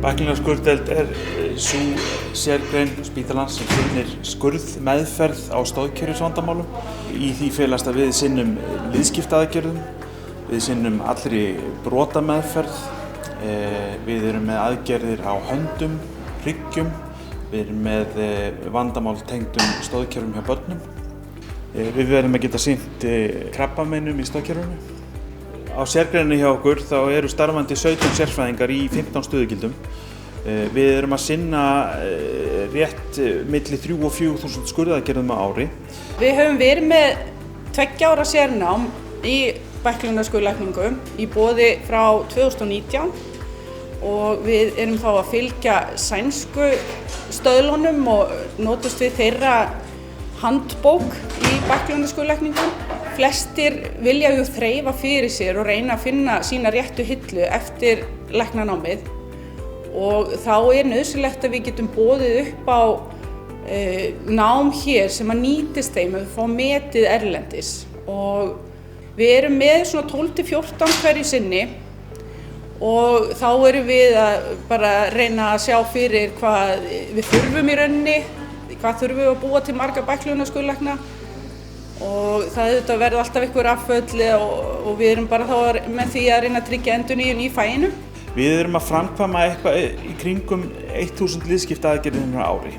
Bæklunarskurdeild sú sérgrein spítalans sem sinnir skurðmeðferð á stoðkerfisvandamálum. Í því felast að við sinnum liðskiptaaðgerðum, við sinnum allri brotameðferð, við erum með aðgerðir á höndum, hryggjum, við erum með vandamál tengdum stoðkerfum hjá börnum. Við verðum að geta sinnt krabbameinum í stoðkerfinu. Á sérgreininni hjá okkur þá eru starfandi 17 sérfræðingar í 15 stöðugildum. Við erum að sinna rétt milli 3.000 og 4.000 skurðaðgerðum á ári. Við höfum verið með 2 ára sérnám í bæklunarskurðlækningu í boði frá 2019 og við erum þá að fylgja sænsku stöðlunum og notast við þeirra handbók í bæklunarskurðlækningu. Flestir vilja þreifa fyrir sér og reyna að finna sína réttu hillu eftir læknanámið og þá er nauðsynlegt að við getum boðið upp á nám hér sem að nýtist þeim að við fáum metið erlendis og við erum með svona 12-14 hverju sinni og þá erum við að bara reyna að sjá fyrir hvað við þurfum í rauninni, hvað þurfum við að búa til marga bæklunarskurðlækna. Og það verður alltaf einhver afföll og við erum bara þá með því að reyna að tryggja endurnýjun í faginu. Við erum að framkvæma eitthvað í kringum 1000 liðskiptaaðgerðir á ári.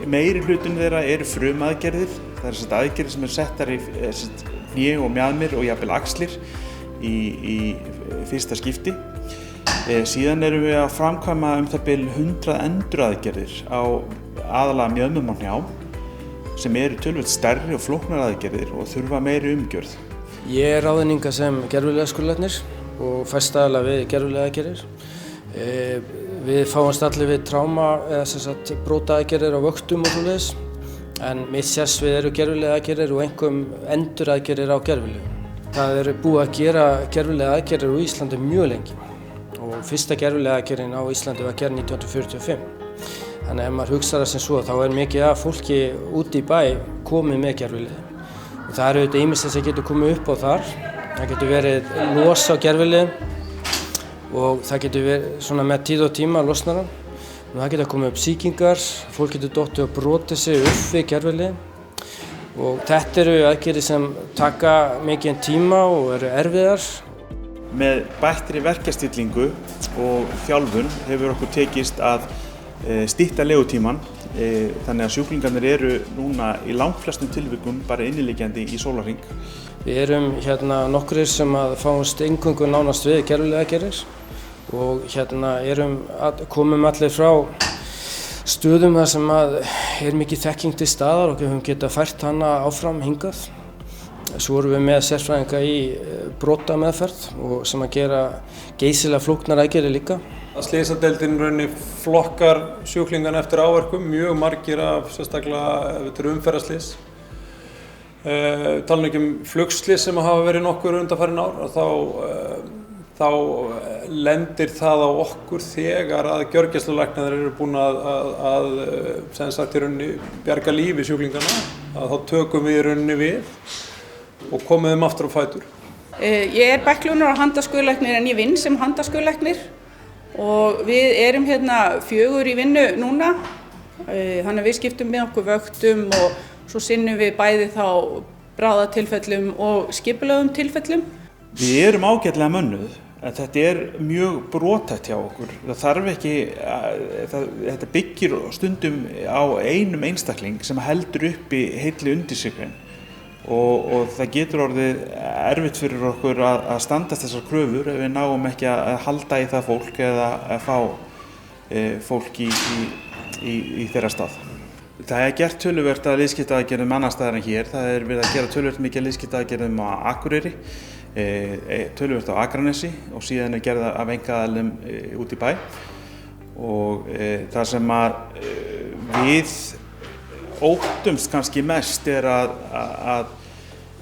Meiri hlutinn þeirra eru frumaðgerðir, það eru aðgerðir sem eru settar í hné og mjaðmir og jafnvel axlir í fyrsta skipti. Síðan erum við að framkvæma það bil 100 enduraðgerðir á aðalega mjöðmum og hnjám, sem eru töluvert stærri og flóknar aðgerðir og þurfa meiri umgjörð. Ég er ráðninga sem gervilegaskurðlæknir og fæst aðalega við gervilegaðgerðir. Við fáumst allir við tráma eða brotaaðgerðir á vöktum og svoleiðis, en mitt sérsvið eru gervilegaðgerðir og einkum enduraðgerðir á gervilegu. Það eru búið að gera gervilegaðgerðir á Íslandi mjög lengi og fyrsta gervilegaðgerðin á Íslandi var gerð 1945. Þannig ef maður hugsa það sem svo, þá er mikið af fólki úti í bæ komið með gervileiðum. Og það eru auðvitað ýmislegt sem getur komið upp á þar. Það getur verið los á gervileiðum og það getur verið svona með tíð og tíma losnar hann. Það getur komið upp sýkingar, fólk getur dottið og brotið sig upp við gervileiðum. Og þetta eru aðgerðir sem taka mikinn tíma og eru erfiðar. Með bættri verkjastillingu og þjálfun hefur okkur tekist að stytta legutímann, þannig að sjúklingarnir eru núna í langflestum tilvikum bara inniliggjandi í sólarhring. Við erum nokkrir sem að fáumst eingöngu nánast við gervilegaðgerðir og komum allir frá stöðum þar sem að er mikið þekking til staðar og við höfum getað fært hana áfram hingað. Svo erum við með sérfræðinga í brotameðferð og sem að gera geysilega flóknar aðgerðir líka. Slysadeildin rauninni flokkar sjúklingan eftir áverkum, mjög margir af sérstaklega ef þetta eru umferðarslys. Tala ekki flugslys sem hafa verið nokkur undanfarin ár, þá lendir það á okkur þegar að gjörgæslulæknar eru búin að sem sagt í rauninni bjarga lífi sjúklingana, að þá tökum við í rauninni við og komum þeim aftur á fætur. Ég er bæklunar og handaskurðlæknir en ég vinn sem handaskurðlæknir. Og við erum 4 í vinnu núna, þannig að við skiptum með okkur vöktum og svo sinnum við bæði þá bráðatilfellum og skipulögðum tilfellum. Við erum ágætlega mönnuð, en þetta er mjög brothætt hjá okkur. Það þarf ekki, þetta byggir stundum á einum einstakling sem heldur uppi heilli undirsýkun. Og það getur orðið erfitt fyrir okkur að standast þessar kröfur ef við náum ekki að halda í það fólk eða að fá fólk í þeirra stað. Það er gert töluvert að liðskiptaaðgerðum annars staðar en hér. Það er verið að gera töluvert mikið liðskiptaaðgerðum á Akureyri, töluvert á Akranesi og síðan er gerð af einkaaðilum út í bæ. Og það sem að við óttumst kannski mest er að ef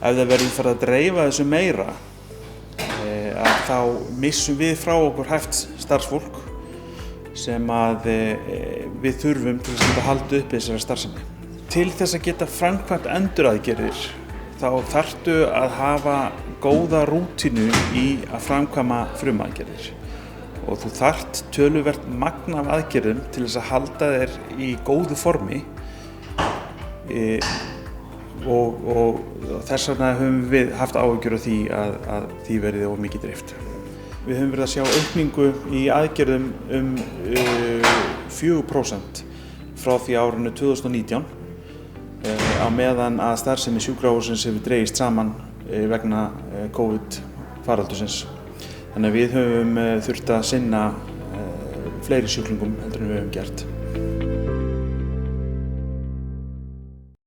það verður farið að dreifa þessu meira að þá missum við frá okkur hæft starfsfólk sem að við þurfum til að halda upp þessari starfsemi. Til þess að geta framkvæmt enduraðgerðir þá þarftu að hafa góða rútínu í að framkvæma frumaðgerðir og þú þarft töluvert magn af aðgerðum til þess að halda þér í góðu formi og þess vegna höfum við haft áhyggjur af því að því verði of mikið drift. Við höfum verið að sjá aukningu í aðgerðum 4% frá því árinu 2019 á meðan að starfsemi sjúkrahússins hefur dregist saman vegna COVID-faraldursins. Þannig að við höfum þurft að sinna fleiri sjúklingum heldur en við höfum gert.